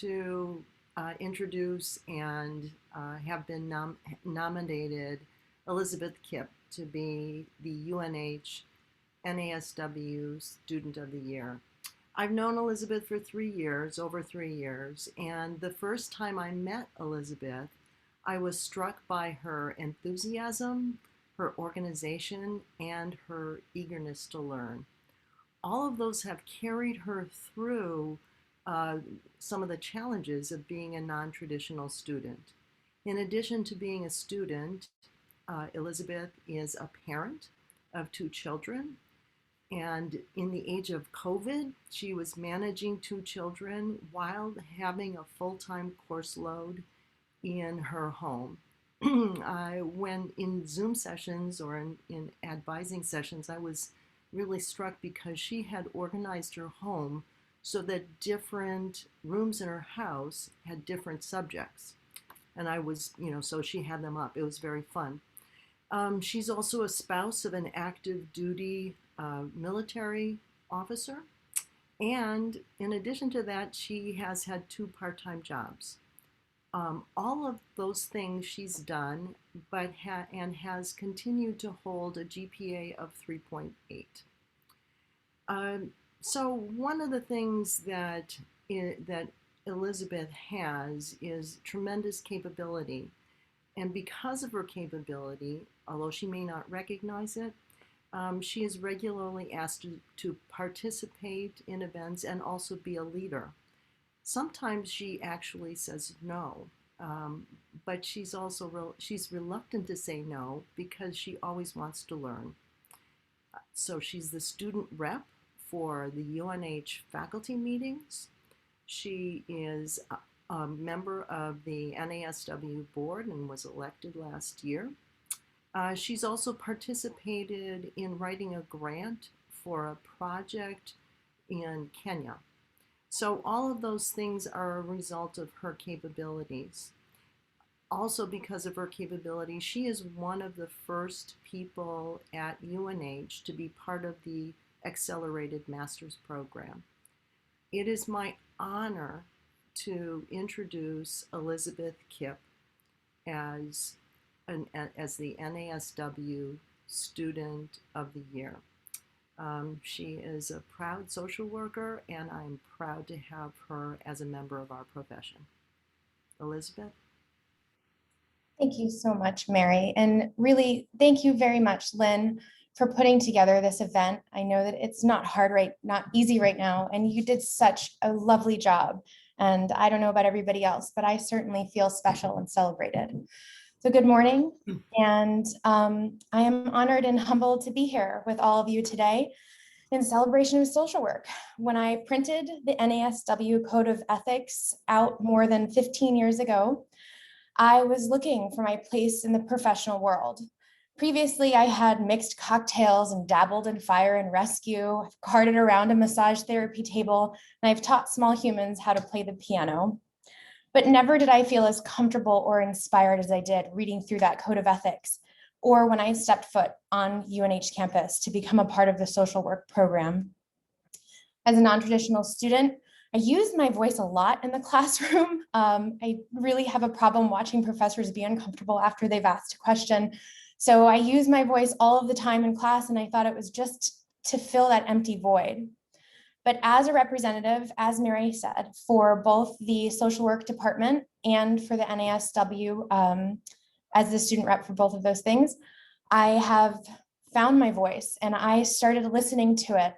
to introduce and have been nominated Elizabeth Kipp to be the UNH NASW Student of the Year. I've known Elizabeth for 3 years, over 3 years, and the first time I met Elizabeth, I was struck by her enthusiasm, her organization, and her eagerness to learn. All of those have carried her through some of the challenges of being a non-traditional student. In addition to being a student, Elizabeth is a parent of 2 children. And in the age of COVID, she was managing 2 children while having a full-time course load in her home. When in Zoom sessions or in advising sessions, I was really struck because she had organized her home so that different rooms in her house had different subjects. And I was, so she had them up. It was very fun. She's also a spouse of an active duty military officer. And in addition to that, she has had 2 part-time jobs. All of those things she's done, but and has continued to hold a GPA of 3.8. So one of the things that Elizabeth has is tremendous capability. And because of her capability, although she may not recognize it, she is regularly asked to participate in events and also be a leader. Sometimes she actually says no, but she's also she's reluctant to say no because she always wants to learn. So she's the student rep for the UNH faculty meetings. She is a member of the NASW board and was elected last year. She's also participated in writing a grant for a project in Kenya. So all of those things are a result of her capabilities. Also, because of her capability, she is one of the first people at UNH to be part of the Accelerated Master's Program. It is my honor to introduce Elizabeth Kipp as the NASW Student of the Year. She is a proud social worker, and I'm proud to have her as a member of our profession. Elizabeth? Thank you so much, Mary. And really, thank you very much, Lynn, for putting together this event. I know that it's not easy right now, and you did such a lovely job. And I don't know about everybody else, but I certainly feel special and celebrated. So good morning, and I am honored and humbled to be here with all of you today in celebration of social work. When I printed the NASW Code of Ethics out more than 15 years ago, I was looking for my place in the professional world. Previously, I had mixed cocktails and dabbled in fire and rescue. I've carted around a massage therapy table, and I've taught small humans how to play the piano. But never did I feel as comfortable or inspired as I did reading through that code of ethics, or when I stepped foot on UNH campus to become a part of the social work program. As a non-traditional student, I use my voice a lot in the classroom. I really have a problem watching professors be uncomfortable after they've asked a question. So I use my voice all of the time in class, and I thought it was just to fill that empty void. But as a representative, as Mary said, for both the social work department and for the NASW, as the student rep for both of those things, I have found my voice and I started listening to it.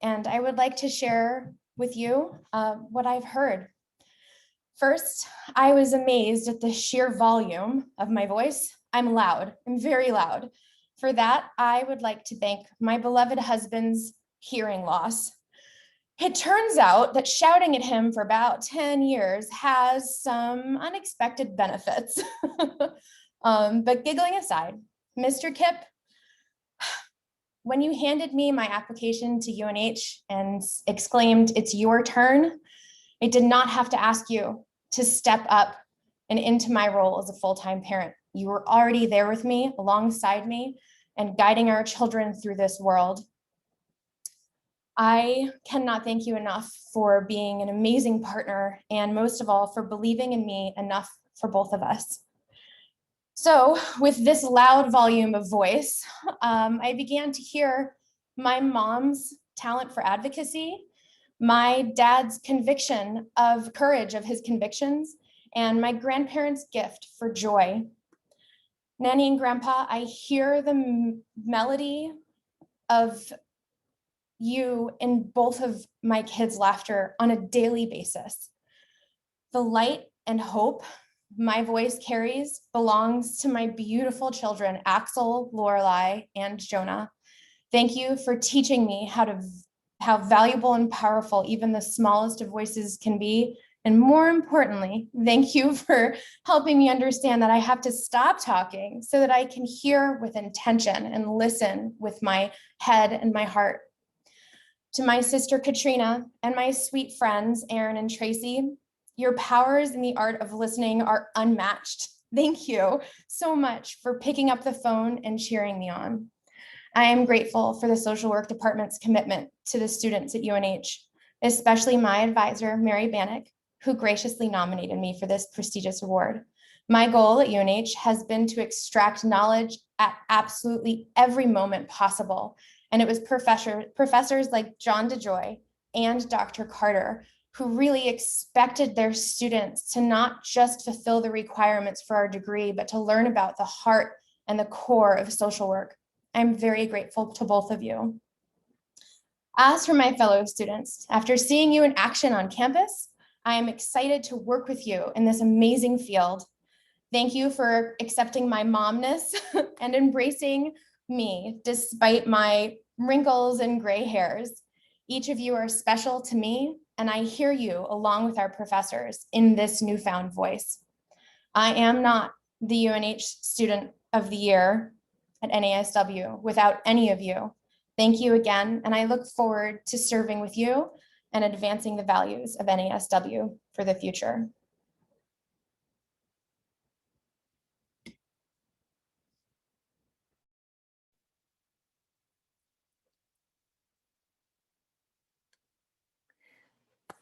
And I would like to share with you what I've heard. First, I was amazed at the sheer volume of my voice. I'm loud, I'm very loud. For that, I would like to thank my beloved husband's hearing loss. It turns out that shouting at him for about 10 years has some unexpected benefits. But giggling aside, Mr. Kipp, when you handed me my application to UNH and exclaimed, "It's your turn," I did not have to ask you to step up and into my role as a full-time parent. You were already there with me, alongside me, and guiding our children through this world. I cannot thank you enough for being an amazing partner and most of all for believing in me enough for both of us. So with this loud volume of voice, I began to hear my mom's talent for advocacy, my dad's conviction of courage of his convictions, and my grandparents' gift for joy. Nanny and Grandpa, I hear the melody of you in both of my kids' laughter on a daily basis. The light and hope my voice carries belongs to my beautiful children, Axel, Lorelai, and Jonah. Thank you for teaching me how valuable and powerful even the smallest of voices can be. And more importantly, thank you for helping me understand that I have to stop talking so that I can hear with intention and listen with my head and my heart. To my sister Katrina and my sweet friends, Aaron and Tracy, your powers in the art of listening are unmatched. Thank you so much for picking up the phone and cheering me on. I am grateful for the social work department's commitment to the students at UNH, especially my advisor, Mary Bannock, who graciously nominated me for this prestigious award. My goal at UNH has been to extract knowledge at absolutely every moment possible. And it was professors like John DeJoy and Dr. Carter who really expected their students to not just fulfill the requirements for our degree, but to learn about the heart and the core of social work. I'm very grateful to both of you. As for my fellow students, after seeing you in action on campus, I am excited to work with you in this amazing field. Thank you for accepting my momness and embracing me despite my wrinkles and gray hairs. Each of you are special to me, and I hear you along with our professors in this newfound voice. I am not the UNH Student of the Year at NASW without any of you. Thank you again, and I look forward to serving with you and advancing the values of NASW for the future.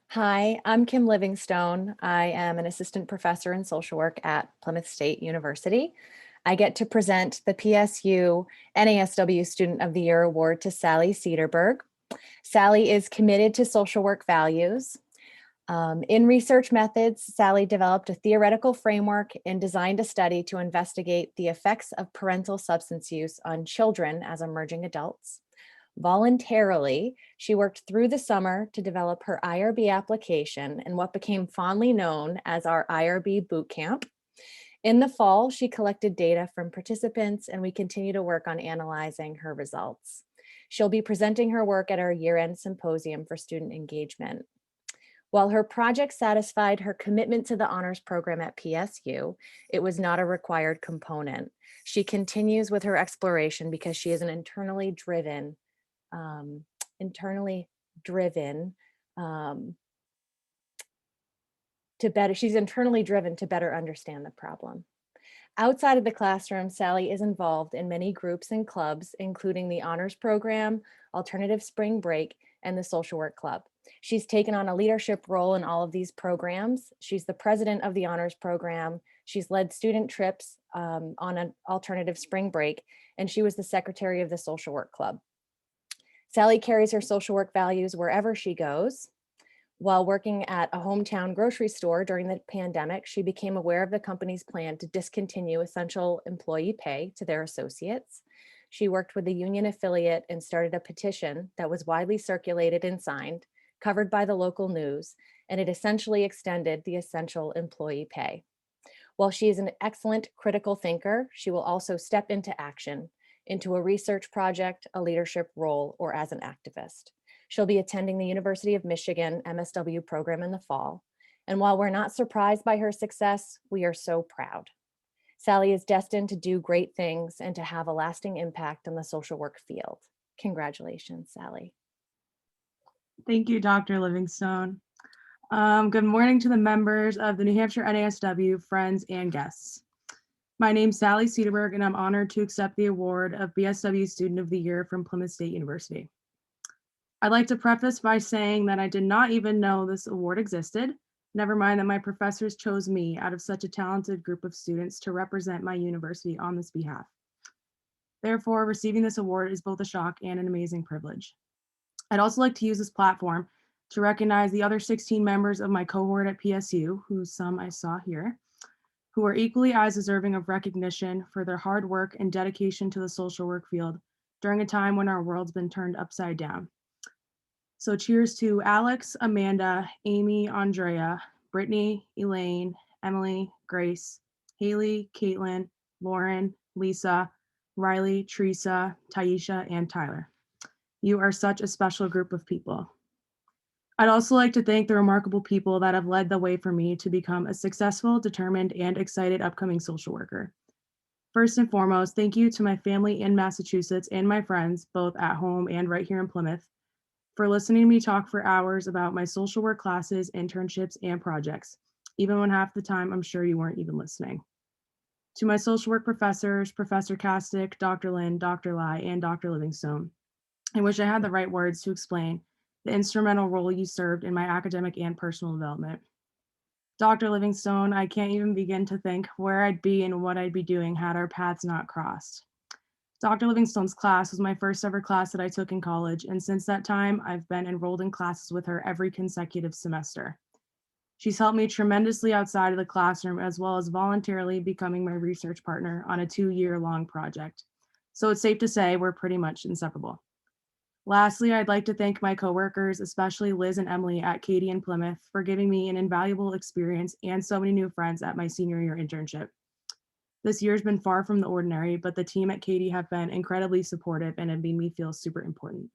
Hi, I'm Kim Livingstone. I am an assistant professor in social work at Plymouth State University. I get to present the PSU NASW Student of the Year Award to Sally Cederberg. Sally is committed to social work values. In research methods, Sally developed a theoretical framework and designed a study to investigate the effects of parental substance use on children as emerging adults. Voluntarily, she worked through the summer to develop her IRB application and what became fondly known as our IRB boot camp. In the fall, she collected data from participants, and we continue to work on analyzing her results. She'll be presenting her work at our year-end symposium for student engagement. While her project satisfied her commitment to the honors program at PSU, it was not a required component. She continues with her exploration because she is an internally driven she's internally driven to better understand the problem. Outside of the classroom, Sally is involved in many groups and clubs, including the Honors Program, Alternative Spring Break, and the Social Work Club. She's taken on a leadership role in all of these programs. She's the president of the Honors Program. She's led student trips on an Alternative Spring Break, and she was the secretary of the Social Work Club. Sally carries her social work values wherever she goes. While working at a hometown grocery store during the pandemic, she became aware of the company's plan to discontinue essential employee pay to their associates. She worked with a union affiliate and started a petition that was widely circulated and signed, covered by the local news, and it essentially extended the essential employee pay. While she is an excellent critical thinker, she will also step into action, into a research project, a leadership role, or as an activist. She'll be attending the University of Michigan MSW program in the fall. And while we're not surprised by her success, we are so proud. Sally is destined to do great things and to have a lasting impact on the social work field. Congratulations, Sally. Thank you, Dr. Livingstone. Good morning to the members of the New Hampshire NASW, friends, and guests. My name's Sally Cederberg, and I'm honored to accept the award of BSW Student of the Year from Plymouth State University. I'd like to preface by saying that I did not even know this award existed. Never mind that my professors chose me out of such a talented group of students to represent my university on this behalf. Therefore, receiving this award is both a shock and an amazing privilege. I'd also like to use this platform to recognize the other 16 members of my cohort at PSU, who some I saw here, who are equally as deserving of recognition for their hard work and dedication to the social work field during a time when our world's been turned upside down. So cheers to Alex, Amanda, Amy, Andrea, Brittany, Elaine, Emily, Grace, Haley, Caitlin, Lauren, Lisa, Riley, Teresa, Taisha, and Tyler. You are such a special group of people. I'd also like to thank the remarkable people that have led the way for me to become a successful, determined, and excited upcoming social worker. First and foremost, thank you to my family in Massachusetts and my friends, both at home and right here in Plymouth, for listening to me talk for hours about my social work classes, internships, and projects, even when half the time I'm sure you weren't even listening. To my social work professors, Professor Kastick, Dr. Lynn, Dr. Lai, and Dr. Livingstone, I wish I had the right words to explain the instrumental role you served in my academic and personal development. Dr. Livingstone, I can't even begin to think where I'd be and what I'd be doing had our paths not crossed. Dr. Livingstone's class was my first ever class that I took in college, and since that time, I've been enrolled in classes with her every consecutive semester. She's helped me tremendously outside of the classroom, as well as voluntarily becoming my research partner on a 2-year-long project. So it's safe to say we're pretty much inseparable. Lastly, I'd like to thank my coworkers, especially Liz and Emily at Katie and Plymouth, for giving me an invaluable experience and so many new friends at my senior year internship. This year's been far from the ordinary, but the team at Katie have been incredibly supportive and have made me feel super important.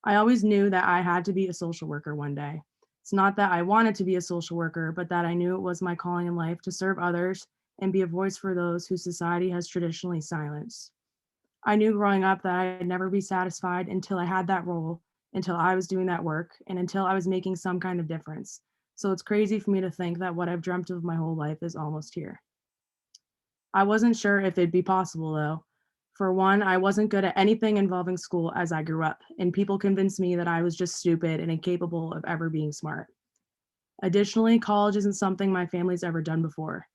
I always knew that I had to be a social worker one day. It's not that I wanted to be a social worker, but that I knew it was my calling in life to serve others and be a voice for those whose society has traditionally silenced. I knew growing up that I'd never be satisfied until I had that role, until I was doing that work, and until I was making some kind of difference. So it's crazy for me to think that what I've dreamt of my whole life is almost here. I wasn't sure if it'd be possible though. For one, I wasn't good at anything involving school as I grew up, and people convinced me that I was just stupid and incapable of ever being smart. Additionally, college isn't something my family's ever done before.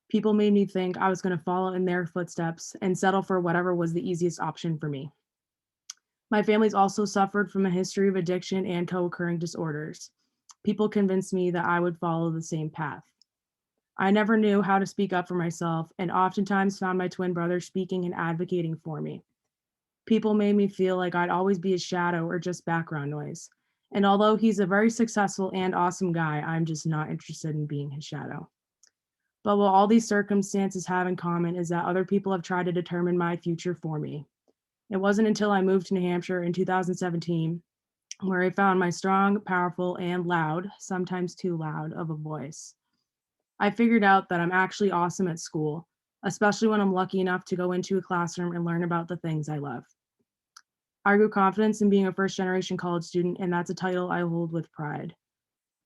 People made me think I was going to follow in their footsteps and settle for whatever was the easiest option for me. My family's also suffered from a history of addiction and co-occurring disorders. People convinced me that I would follow the same path. I never knew how to speak up for myself and oftentimes found my twin brother speaking and advocating for me. People made me feel like I'd always be a shadow or just background noise. And although he's a very successful and awesome guy, I'm just not interested in being his shadow. But what all these circumstances have in common is that other people have tried to determine my future for me. It wasn't until I moved to New Hampshire in 2017 where I found my strong, powerful, and loud, sometimes too loud, of a voice. I figured out that I'm actually awesome at school, especially when I'm lucky enough to go into a classroom and learn about the things I love. I grew confidence in being a first-generation college student, and that's a title I hold with pride.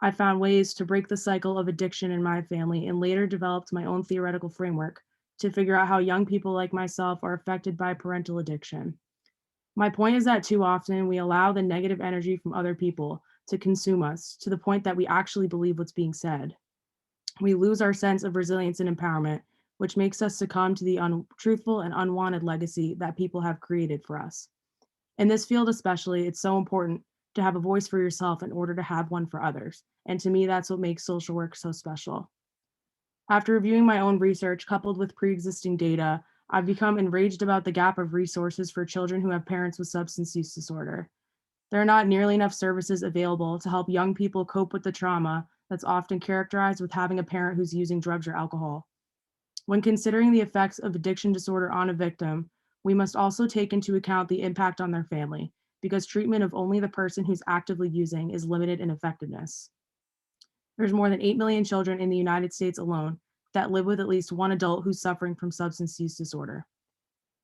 I found ways to break the cycle of addiction in my family and later developed my own theoretical framework to figure out how young people like myself are affected by parental addiction. My point is that too often we allow the negative energy from other people to consume us to the point that we actually believe what's being said. We lose our sense of resilience and empowerment, which makes us succumb to the untruthful and unwanted legacy that people have created for us. In this field especially, it's so important to have a voice for yourself in order to have one for others. And to me, that's what makes social work so special. After reviewing my own research coupled with pre-existing data, I've become enraged about the gap of resources for children who have parents with substance use disorder. There are not nearly enough services available to help young people cope with the trauma that's often characterized with having a parent who's using drugs or alcohol. When considering the effects of addiction disorder on a victim, we must also take into account the impact on their family, because treatment of only the person who's actively using is limited in effectiveness. There's more than 8 million children in the United States alone that live with at least one adult who's suffering from substance use disorder.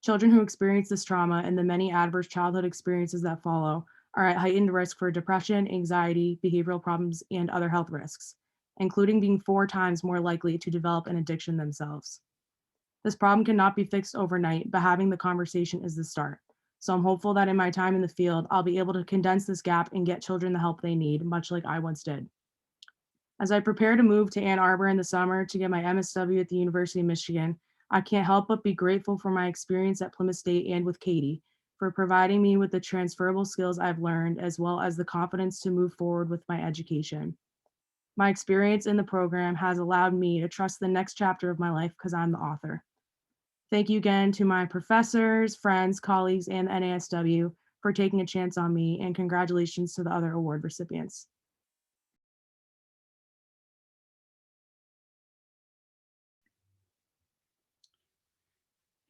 Children who experience this trauma and the many adverse childhood experiences that follow are at heightened risk for depression, anxiety, behavioral problems, and other health risks, including being 4 times more likely to develop an addiction themselves. This problem cannot be fixed overnight, but having the conversation is the start. So I'm hopeful that in my time in the field, I'll be able to condense this gap and get children the help they need, much like I once did. As I prepare to move to Ann Arbor in the summer to get my MSW at the University of Michigan, I can't help but be grateful for my experience at Plymouth State and with Katie for providing me with the transferable skills I've learned, as well as the confidence to move forward with my education. My experience in the program has allowed me to trust the next chapter of my life because I'm the author. Thank you again to my professors, friends, colleagues, and the NASW for taking a chance on me, and congratulations to the other award recipients.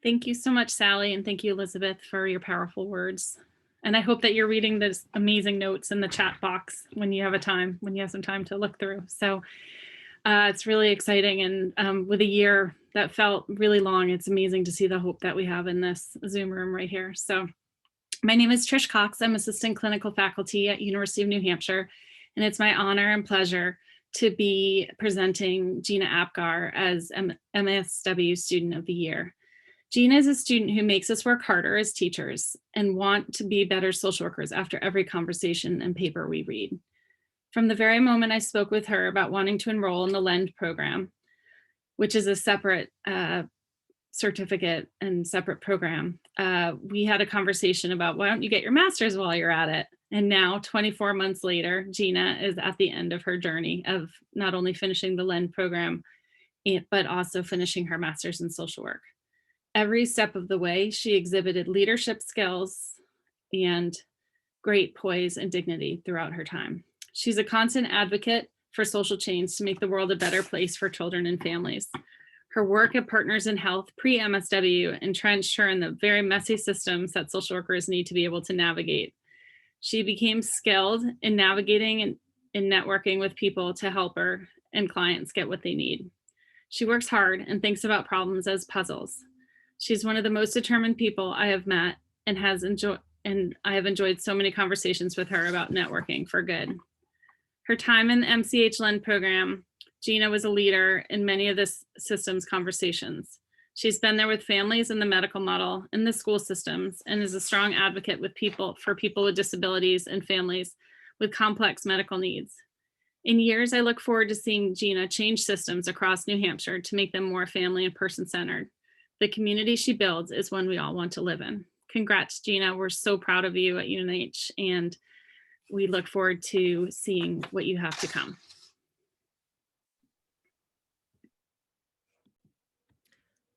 Thank you so much, Sally, and thank you, Elizabeth, for your powerful words. And I hope that you're reading those amazing notes in the chat box when you have some time to look through. So it's really exciting. And with a year that felt really long, it's amazing to see the hope that we have in this Zoom room right here. So my name is Trish Cox. I'm assistant clinical faculty at University of New Hampshire. And it's my honor and pleasure to be presenting Gina Apgar as MSW Student of the Year. Gina is a student who makes us work harder as teachers and want to be better social workers after every conversation and paper we read. From the very moment I spoke with her about wanting to enroll in the LEND program, which is a separate certificate and separate program, we had a conversation about, why don't you get your master's while you're at it? And now 24 months later, Gina is at the end of her journey of not only finishing the LEND program, but also finishing her master's in social work. Every step of the way, she exhibited leadership skills and great poise and dignity throughout her time. She's a constant advocate for social change to make the world a better place for children and families. Her work at Partners in Health pre-MSW entrenched her in the very messy systems that social workers need to be able to navigate. She became skilled in navigating and in networking with people to help her and clients get what they need. She works hard and thinks about problems as puzzles. She's one of the most determined people I have met and I have enjoyed so many conversations with her about networking for good. Her time in the MCH LEND program, Gina was a leader in many of the system's conversations. She's been there with families in the medical model and the school systems, and is a strong advocate for people with disabilities and families with complex medical needs. In years, I look forward to seeing Gina change systems across New Hampshire to make them more family and person-centered. The community she builds is one we all want to live in. Congrats, Gina. We're so proud of you at UNH, and we look forward to seeing what you have to come.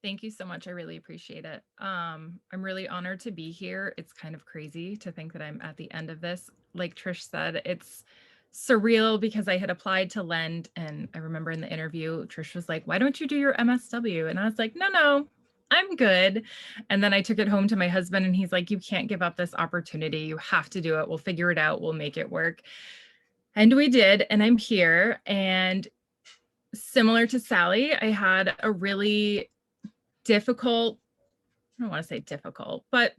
Thank you so much. I really appreciate it. I'm really honored to be here. It's kind of crazy to think that I'm at the end of this. Like Trish said, it's surreal because I had applied to LEND, and I remember in the interview, Trish was like, why don't you do your MSW? And I was like, no, I'm good. And then I took it home to my husband, and he's like, you can't give up this opportunity. You have to do it. We'll figure it out. We'll make it work. And we did, and I'm here. And similar to Sally, I had a really difficult, I don't want to say difficult, but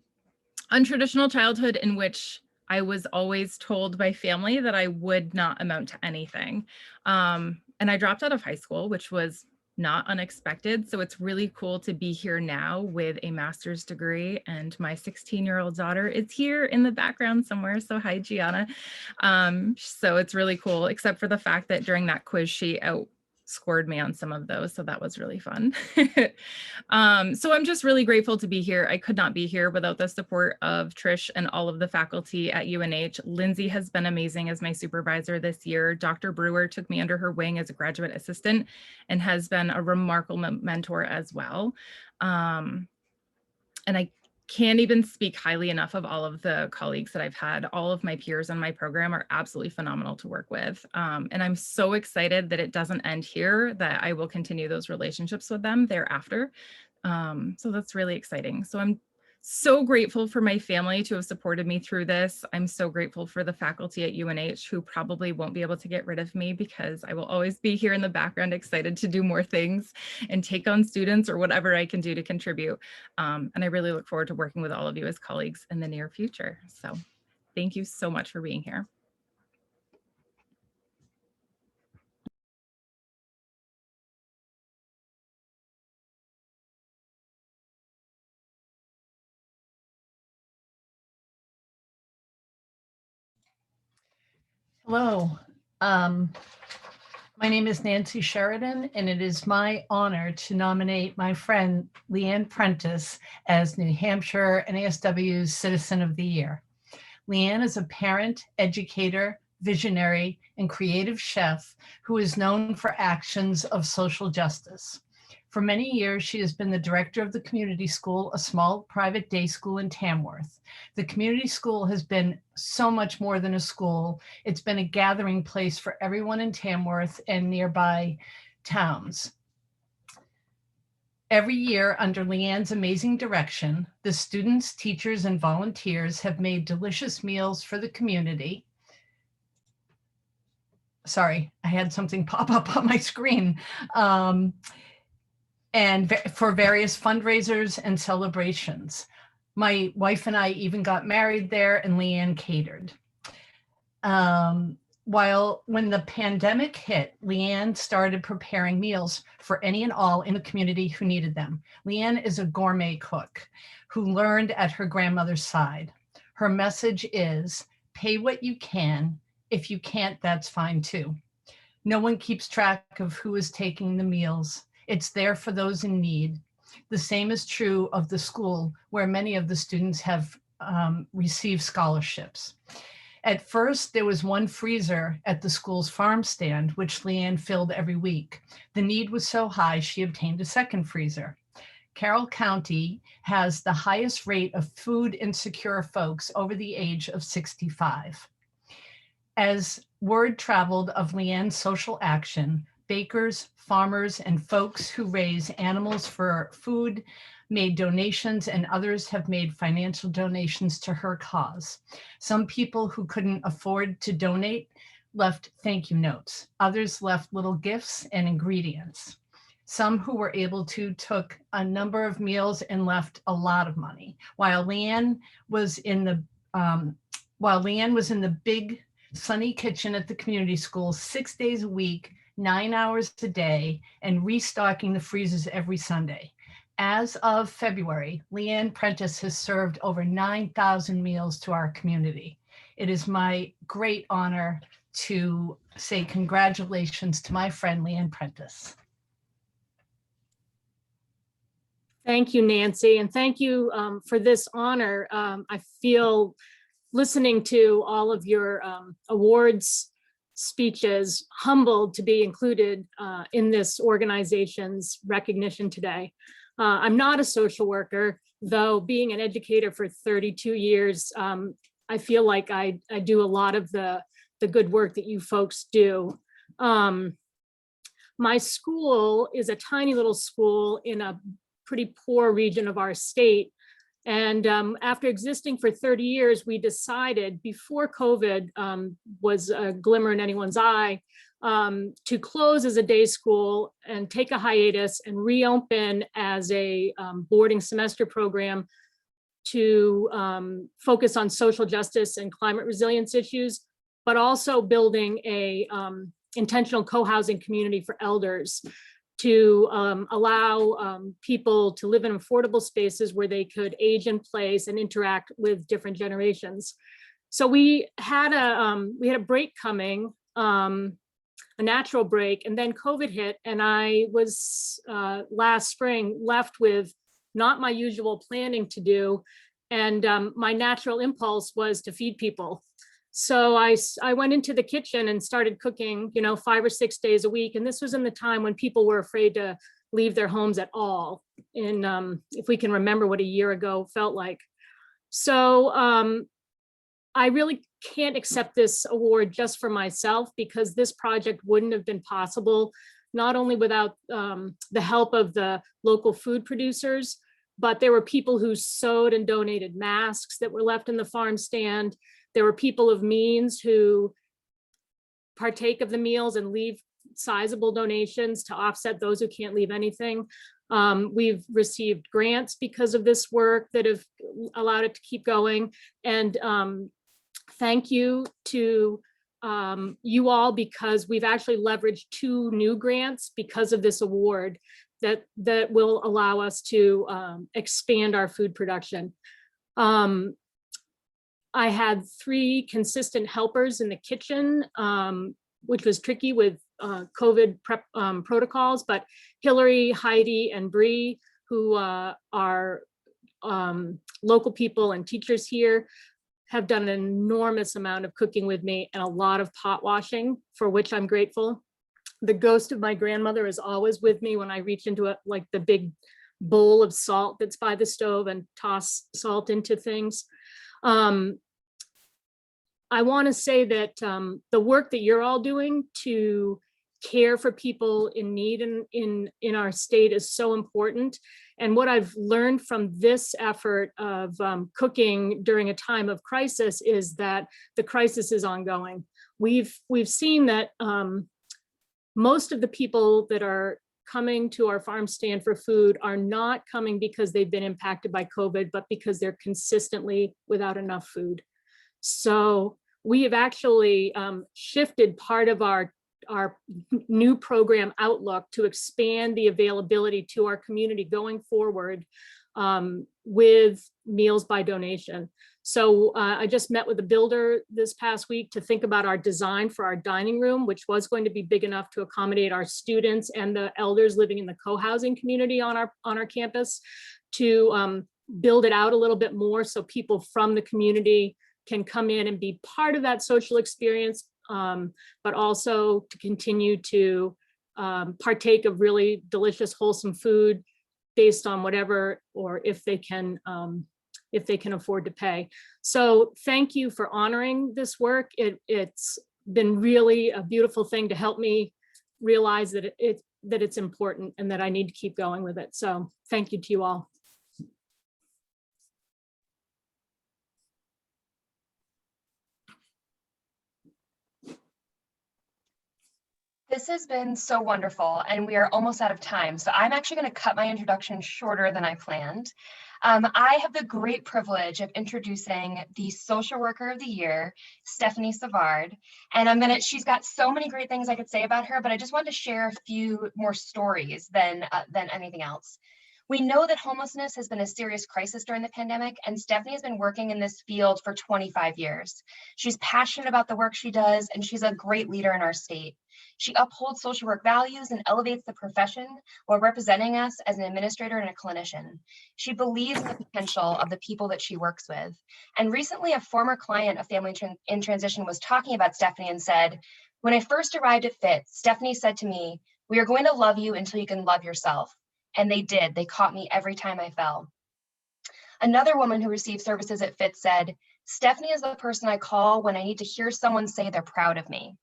untraditional childhood in which I was always told by family that I would not amount to anything. And I dropped out of high school, which was not unexpected. So it's really cool to be here now with a master's degree, and my 16-year-old daughter is here in the background somewhere. So hi, Gianna. So it's really cool, except for the fact that during that quiz, she outscored me on some of those. So that was really fun. So I'm just really grateful to be here. I could not be here without the support of Trish and all of the faculty at UNH. Lindsay has been amazing as my supervisor this year. Dr. Brewer took me under her wing as a graduate assistant and has been a remarkable mentor as well. And I can't even speak highly enough of all of the colleagues that I've had. All of my peers on my program are absolutely phenomenal to work with. And I'm so excited that it doesn't end here, that I will continue those relationships with them thereafter. So that's really exciting. So I'm so grateful for my family to have supported me through this. I'm so grateful for the faculty at UNH who probably won't be able to get rid of me, because I will always be here in the background, excited to do more things and take on students or whatever I can do to contribute. And I really look forward to working with all of you as colleagues in the near future. So thank you so much for being here. Hello. Um, my name is Nancy Sheridan, and it is my honor to nominate my friend Leanne Prentice as New Hampshire NASW's Citizen of the Year. Leanne is a parent, educator, visionary, and creative chef who is known for actions of social justice. For many years, she has been the director of the community school, a small private day school in Tamworth. The community school has been so much more than a school. It's been a gathering place for everyone in Tamworth and nearby towns. Every year, under Leanne's amazing direction, the students, teachers, and volunteers have made delicious meals for the community. Sorry, I had something pop up on my screen. And for various fundraisers and celebrations. My wife and I even got married there, and Leanne catered. When the pandemic hit, Leanne started preparing meals for any and all in the community who needed them. Leanne is a gourmet cook who learned at her grandmother's side. Her message is, pay what you can. If you can't, that's fine too. No one keeps track of who is taking the meals. It's there for those in need. The same is true of the school, where many of the students have received scholarships. At first, there was one freezer at the school's farm stand, which Leanne filled every week. The need was so high, she obtained a second freezer. Carroll County has the highest rate of food insecure folks over the age of 65. As word traveled of Leanne's social action, bakers, farmers, and folks who raise animals for food made donations, and others have made financial donations to her cause. Some people who couldn't afford to donate left thank you notes. Others left little gifts and ingredients. Some who were able to took a number of meals and left a lot of money. While Leanne was in the big sunny kitchen at the community school 6 days a week, 9 hours a day, and restocking the freezers every Sunday. As of February, Leanne Prentice has served over 9,000 meals to our community. It is my great honor to say congratulations to my friend Leanne Prentice. Thank you, Nancy, and thank you for this honor. I feel, listening to all of your awards speeches, humbled to be included in this organization's recognition today. I'm not a social worker, though being an educator for 32 years, I feel like I do a lot of the good work that you folks do. My school is a tiny little school in a pretty poor region of our state. And after existing for 30 years, we decided before COVID was a glimmer in anyone's eye to close as a day school and take a hiatus and reopen as a boarding semester program to focus on social justice and climate resilience issues, but also building a intentional co-housing community for elders to allow people to live in affordable spaces where they could age in place and interact with different generations. So we had a break coming, a natural break, and then COVID hit, and I was last spring left with not my usual planning to do, and my natural impulse was to feed people. So I went into the kitchen and started cooking, 5 or 6 days a week. And this was in the time when people were afraid to leave their homes at all. And if we can remember what a year ago felt like. So I really can't accept this award just for myself, because this project wouldn't have been possible, not only without the help of the local food producers, but there were people who sewed and donated masks that were left in the farm stand. There were people of means who partake of the meals and leave sizable donations to offset those who can't leave anything. We've received grants because of this work that have allowed it to keep going. And thank you to you all, because we've actually leveraged 2 new grants because of this award that will allow us to expand our food production. I had 3 consistent helpers in the kitchen, which was tricky with COVID prep protocols, but Hillary, Heidi, and Bree, who are local people and teachers here, have done an enormous amount of cooking with me and a lot of pot washing, for which I'm grateful. The ghost of my grandmother is always with me when I reach into it, like the big bowl of salt that's by the stove and toss salt into things. I want to say that the work that you're all doing to care for people in need in our state is so important. And what I've learned from this effort of cooking during a time of crisis is that the crisis is ongoing. We've seen that most of the people that are coming to our farm stand for food are not coming because they've been impacted by COVID, but because they're consistently without enough food. So we have actually shifted part of our new program outlook to expand the availability to our community going forward with meals by donation. So I just met with a builder this past week to think about our design for our dining room, which was going to be big enough to accommodate our students and the elders living in the co-housing community on our campus, to build it out a little bit more so people from the community can come in and be part of that social experience, but also to continue to partake of really delicious, wholesome food based on whatever, or if they can afford to pay. So thank you for honoring this work. It's been really a beautiful thing to help me realize that it's important and that I need to keep going with it. So thank you to you all. This has been so wonderful, and we are almost out of time. So I'm actually going to cut my introduction shorter than I planned. I have the great privilege of introducing the Social Worker of the Year, Stephanie Savard. And she's got so many great things I could say about her, but I just wanted to share a few more stories than anything else. We know that homelessness has been a serious crisis during the pandemic, and Stephanie has been working in this field for 25 years. She's passionate about the work she does, and she's a great leader in our state. She upholds social work values and elevates the profession while representing us as an administrator and a clinician. She believes in the potential of the people that she works with. And recently, a former client of Family in Transition was talking about Stephanie and said, "When I first arrived at FIT, Stephanie said to me, 'We are going to love you until you can love yourself.' And they did. They caught me every time I fell." Another woman who received services at FIT said, "Stephanie is the person I call when I need to hear someone say they're proud of me."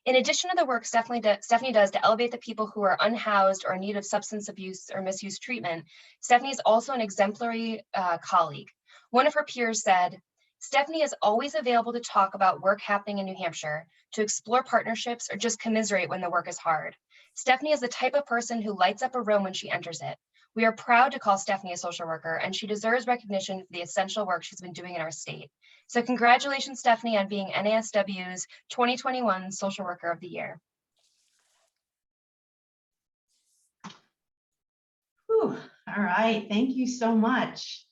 In addition to the work Stephanie does to elevate the people who are unhoused or in need of substance abuse or misuse treatment, Stephanie is also an exemplary colleague. One of her peers said, "Stephanie is always available to talk about work happening in New Hampshire, to explore partnerships, or just commiserate when the work is hard. Stephanie is the type of person who lights up a room when she enters it. We are proud to call Stephanie a social worker, and she deserves recognition for the essential work she's been doing in our state. So congratulations, Stephanie, on being NASW's 2021 Social Worker of the Year." Whew. All right, thank you so much.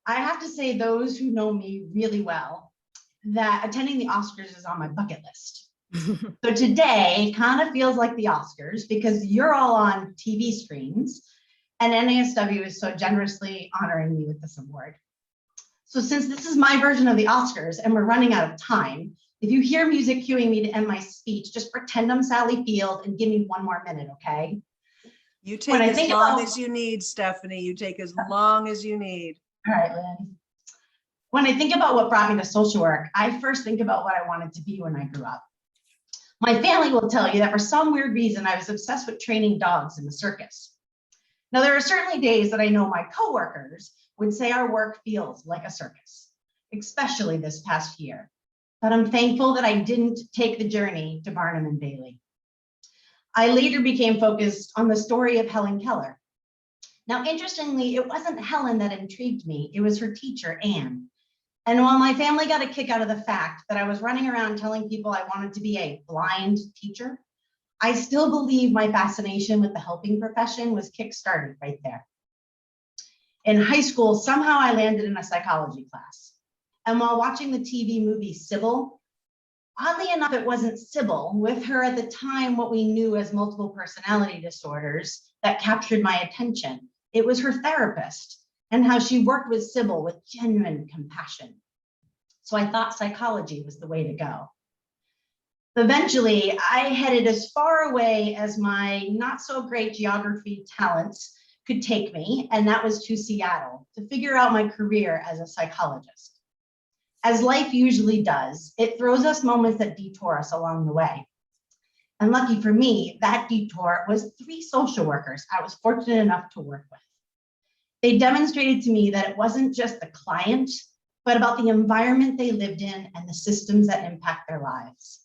I have to say, those who know me really well, that attending the Oscars is on my bucket list. So today kind of feels like the Oscars because you're all on TV screens and NASW is so generously honoring me with this award. So since this is my version of the Oscars and we're running out of time, if you hear music cueing me to end my speech, just pretend I'm Sally Field and give me one more minute, okay? You take as long as you need, Stephanie. You take as long as you need. All right, Lynn. When I think about what brought me to social work, I first think about what I wanted to be when I grew up. My family will tell you that for some weird reason, I was obsessed with training dogs in the circus. Now, there are certainly days that I know my coworkers would say our work feels like a circus, especially this past year. But I'm thankful that I didn't take the journey to Barnum and Bailey. I later became focused on the story of Helen Keller. Now, interestingly, it wasn't Helen that intrigued me, it was her teacher, Anne. And while my family got a kick out of the fact that I was running around telling people I wanted to be a blind teacher, I still believe my fascination with the helping profession was kick-started right there. In high school, somehow I landed in a psychology class. And while watching the TV movie Sybil, oddly enough, it wasn't Sybil, with her at the time what we knew as multiple personality disorders, that captured my attention. It was her therapist and how she worked with Sybil with genuine compassion. So I thought psychology was the way to go. Eventually, I headed as far away as my not so great geography talents could take me, and that was to Seattle to figure out my career as a psychologist. As life usually does, it throws us moments that detour us along the way. And lucky for me, that detour was 3 social workers I was fortunate enough to work with. They demonstrated to me that it wasn't just the client, but about the environment they lived in and the systems that impact their lives.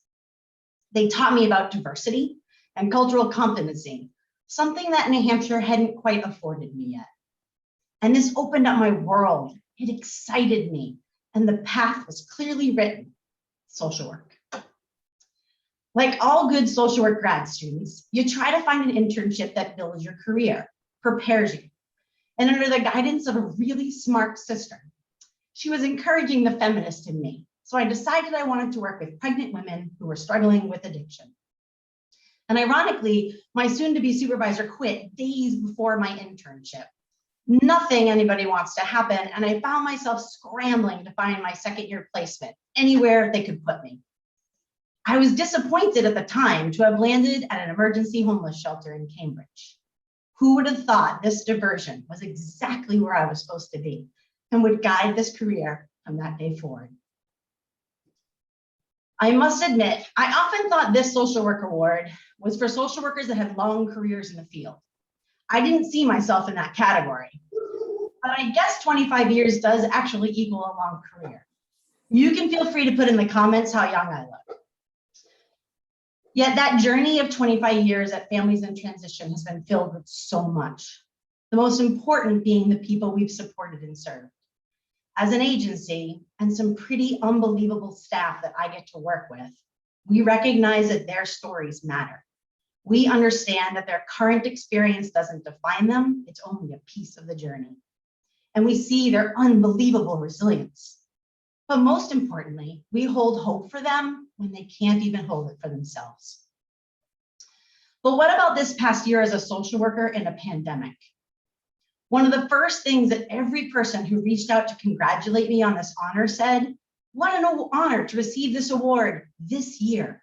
They taught me about diversity and cultural competency, something that New Hampshire hadn't quite afforded me yet. And this opened up my world. It excited me, and the path was clearly written: social work. Like all good social work grad students, you try to find an internship that builds your career, prepares you. And under the guidance of a really smart sister, she was encouraging the feminist in me. So I decided I wanted to work with pregnant women who were struggling with addiction. And ironically, my soon-to-be supervisor quit days before my internship. Nothing anybody wants to happen, and I found myself scrambling to find my second-year placement anywhere they could put me. I was disappointed at the time to have landed at an emergency homeless shelter in Cambridge. Who would have thought this diversion was exactly where I was supposed to be and would guide this career from that day forward? I must admit, I often thought this social work award was for social workers that had long careers in the field. I didn't see myself in that category, but I guess 25 years does actually equal a long career. You can feel free to put in the comments how young I look. Yet that journey of 25 years at Families in Transition has been filled with so much, the most important being the people we've supported and served. As an agency and some pretty unbelievable staff that I get to work with, we recognize that their stories matter. We understand that their current experience doesn't define them, it's only a piece of the journey. And we see their unbelievable resilience. But most importantly, we hold hope for them when they can't even hold it for themselves. But what about this past year as a social worker in a pandemic? One of the first things that every person who reached out to congratulate me on this honor said, "What an honor to receive this award this year."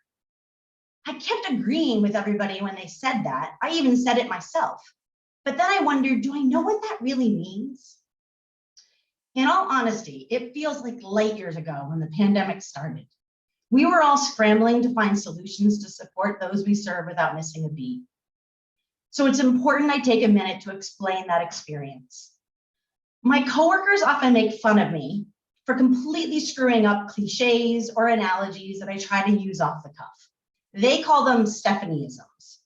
I kept agreeing with everybody when they said that. I even said it myself. But then I wondered, do I know what that really means? In all honesty, it feels like light years ago when the pandemic started. We were all scrambling to find solutions to support those we serve without missing a beat. So it's important I take a minute to explain that experience. My coworkers often make fun of me for completely screwing up cliches or analogies that I try to use off the cuff. They call them Stephanieisms.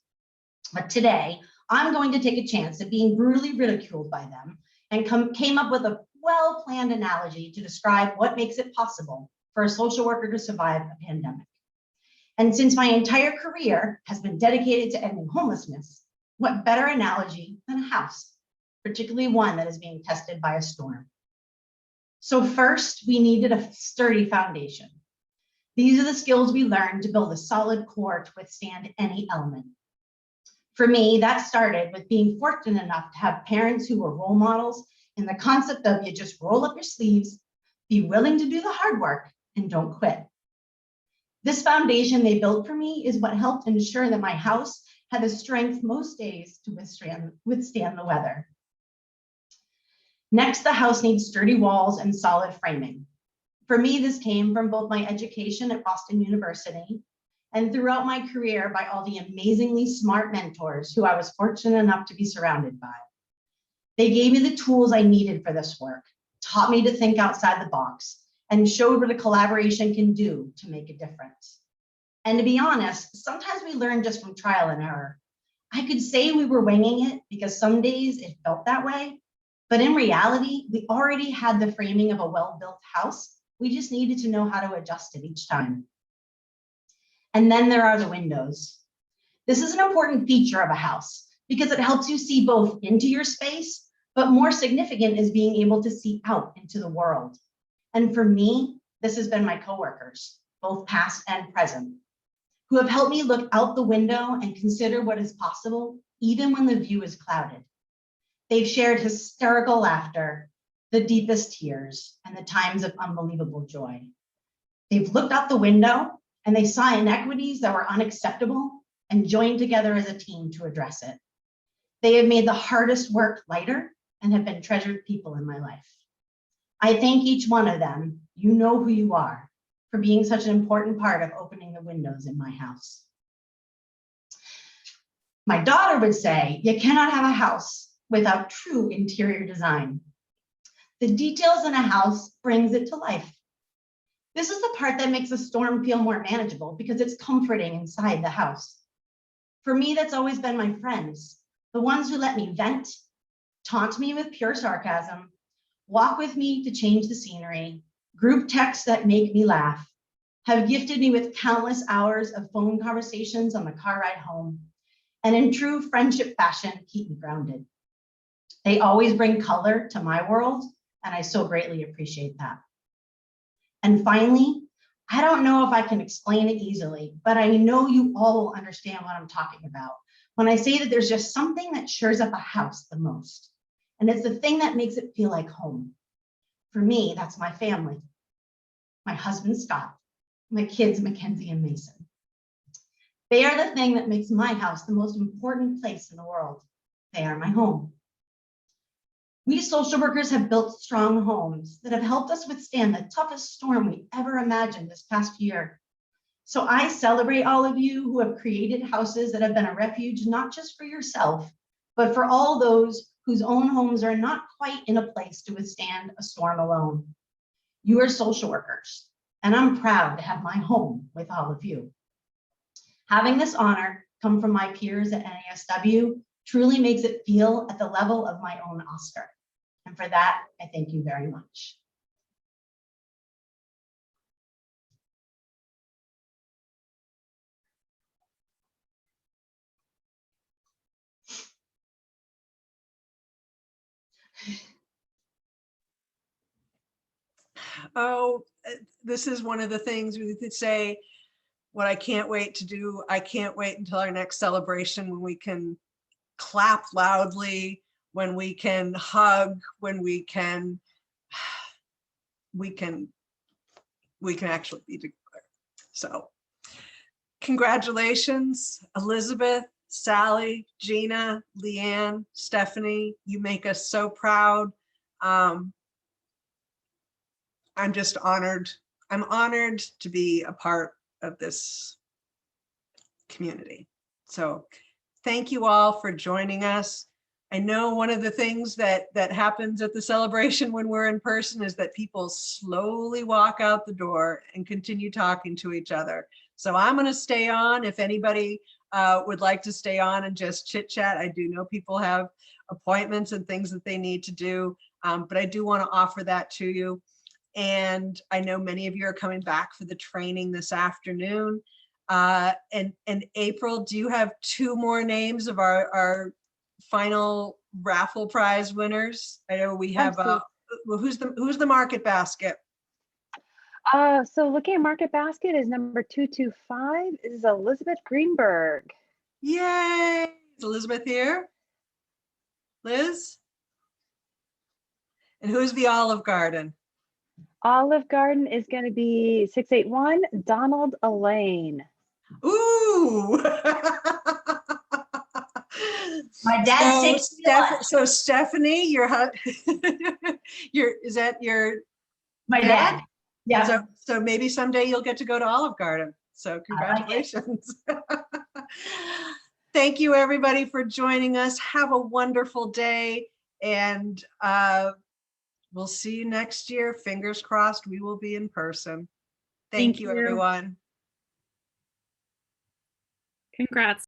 But today, I'm going to take a chance at being brutally ridiculed by them and came up with a well-planned analogy to describe what makes it possible for a social worker to survive a pandemic. And since my entire career has been dedicated to ending homelessness, what better analogy than a house, particularly one that is being tested by a storm? So first, we needed a sturdy foundation. These are the skills we learned to build a solid core to withstand any element. For me, that started with being fortunate enough to have parents who were role models in the concept of you just roll up your sleeves, be willing to do the hard work, and don't quit. This foundation they built for me is what helped ensure that my house had the strength most days to withstand the weather. Next, the house needs sturdy walls and solid framing. For me, this came from both my education at Boston University and throughout my career by all the amazingly smart mentors who I was fortunate enough to be surrounded by. They gave me the tools I needed for this work, taught me to think outside the box, and showed what a collaboration can do to make a difference. And to be honest, sometimes we learn just from trial and error. I could say we were winging it because some days it felt that way, but in reality, we already had the framing of a well-built house. We just needed to know how to adjust it each time. And then there are the windows. This is an important feature of a house because it helps you see both into your space, but more significant is being able to see out into the world. And for me, this has been my coworkers, both past and present, who have helped me look out the window and consider what is possible, even when the view is clouded. They've shared hysterical laughter, the deepest tears, and the times of unbelievable joy. They've looked out the window and they saw inequities that were unacceptable and joined together as a team to address it. They have made the hardest work lighter and have been treasured people in my life. I thank each one of them, you know who you are, for being such an important part of opening the windows in my house. My daughter would say, you cannot have a house without true interior design. The details in a house brings it to life. This is the part that makes a storm feel more manageable because it's comforting inside the house. For me, that's always been my friends, the ones who let me vent, taunt me with pure sarcasm, walk with me to change the scenery, group texts that make me laugh, have gifted me with countless hours of phone conversations on the car ride home, and in true friendship fashion, keep me grounded. They always bring color to my world, and I so greatly appreciate that. And finally, I don't know if I can explain it easily, but I know you all will understand what I'm talking about when I say that there's just something that shores up a house the most. And it's the thing that makes it feel like home. For me, that's my family, my husband, Scott, my kids, Mackenzie and Mason. They are the thing that makes my house the most important place in the world. They are my home. We social workers have built strong homes that have helped us withstand the toughest storm we ever imagined this past year. So I celebrate all of you who have created houses that have been a refuge, not just for yourself, but for all those whose own homes are not quite in a place to withstand a storm alone. You are social workers, and I'm proud to have my home with all of you. Having this honor come from my peers at NASW truly makes it feel at the level of my own Oscar. And for that, I thank you very much. Oh, this is one of the things we could say, what I can't wait to do. I can't wait until our next celebration when we can clap loudly, when we can hug, when we can actually be together. So congratulations, Elizabeth, Sally, Gina, Leanne, Stephanie. You make us so proud. I'm just honored. I'm honored to be a part of this community. So thank you all for joining us. I know one of the things that happens at the celebration when we're in person is that people slowly walk out the door and continue talking to each other. So I'm going to stay on. If anybody would like to stay on and just chit chat, I do know people have appointments and things that they need to do, but I do want to offer that to you. And I know many of you are coming back for the training this afternoon. And April, do you have 2 more names of our final raffle prize winners? I know we have, who's the market basket? So looking at market basket is number 225 is Elizabeth Greenberg. Yay! Is Elizabeth here? Liz? And who's the Olive Garden? Olive Garden is going to be 681 Donald Elaine. Ooh! My dad's so Stephanie, is that your my dad? Yeah. So maybe someday you'll get to go to Olive Garden. So congratulations. Thank you everybody for joining us. Have a wonderful day, and we'll see you next year. Fingers crossed we will be in person. Thank you everyone. Congrats.